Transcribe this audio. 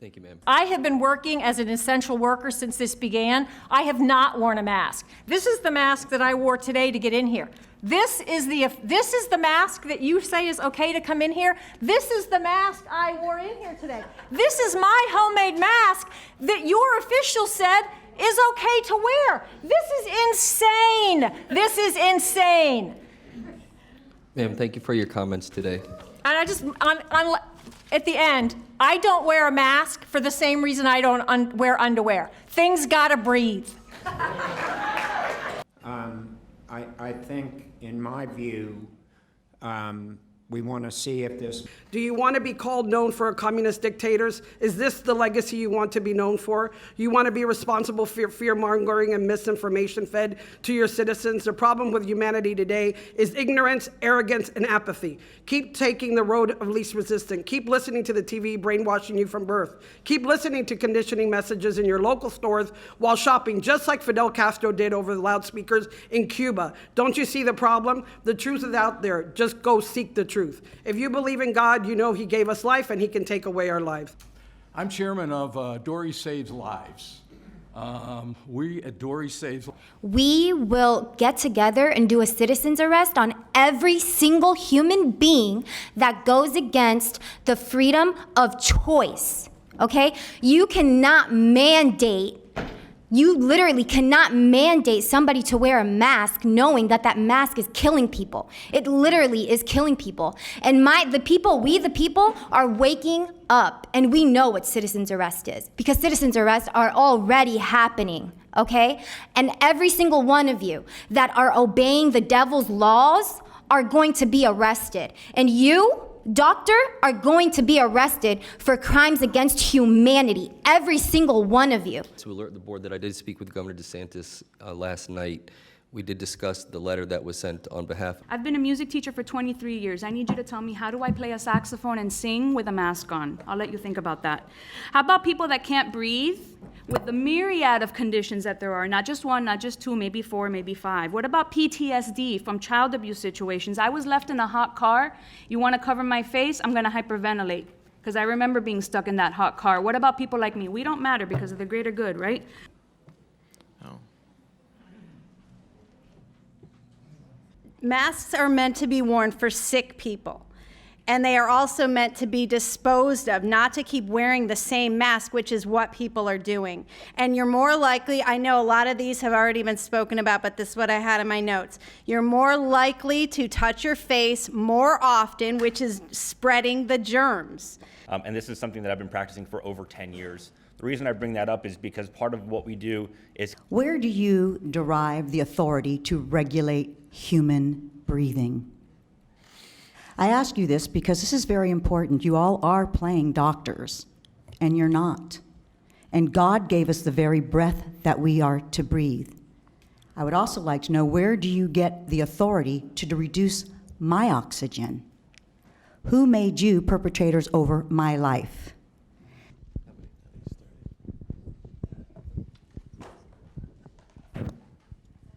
Thank you, ma'am. I have been working as an essential worker since this began. I have not worn a mask. This is the mask that I wore today to get in here. This is the mask that you say is okay to come in here. This is the mask I wore in here today. This is my homemade mask that your official said is okay to wear. This is insane. This is insane. Ma'am, thank you for your comments today. And I just, at the end, I don't wear a mask for the same reason I don't wear underwear. Things gotta breathe. I think, in my view, we want to see if this... Do you want to be known for communist dictators? Is this the legacy you want to be known for? You want to be responsible for fear-mongering and misinformation fed to your citizens? The problem with humanity today is ignorance, arrogance, and apathy. Keep taking the road of least resistance. Keep listening to the TV brainwashing you from birth. Keep listening to conditioning messages in your local stores while shopping, just like Fidel Castro did over the loudspeakers in Cuba. Don't you see the problem? The truth is out there. Just go seek the truth. If you believe in God, you know He gave us life and He can take away our lives. I'm chairman of Dory Saves Lives. We at Dory Saves Lives. We will get together and do a citizen's arrest on every single human being that goes against the freedom of choice, okay? You literally cannot mandate somebody to wear a mask knowing that that mask is killing people. It literally is killing people. And we the people are waking up, and we know what citizen's arrest is, because citizen's arrests are already happening, okay? And every single one of you that are obeying the devil's laws are going to be arrested. And you, doctor, are going to be arrested for crimes against humanity. Every single one of you. To alert the board that I did speak with Governor DeSantis last night. We did discuss the letter that was sent on behalf. I've been a music teacher for 23 years. I need you to tell me, how do I play a saxophone and sing with a mask on? I'll let you think about that. How about people that can't breathe with the myriad of conditions that there are, not just one, not just two, maybe four, maybe five? What about PTSD from child abuse situations? I was left in a hot car. You want to cover my face? I'm going to hyperventilate, because I remember being stuck in that hot car. What about people like me? We don't matter because of the greater good, right? Masks are meant to be worn for sick people, and they are also meant to be disposed of, not to keep wearing the same mask, which is what people are doing. And you're more likely, I know a lot of these have already been spoken about, but this is what I had in my notes. You're more likely to touch your face more often, which is spreading the germs. And this is something that I've been practicing for over 10 years. The reason I bring that up is because part of what we do is... Where do you derive the authority to regulate human breathing? I ask you this because this is very important. You all are playing doctors, and you're not. And God gave us the very breath that we are to breathe. I would also like to know, where do you get the authority to reduce my oxygen? Who made you perpetrators over my life?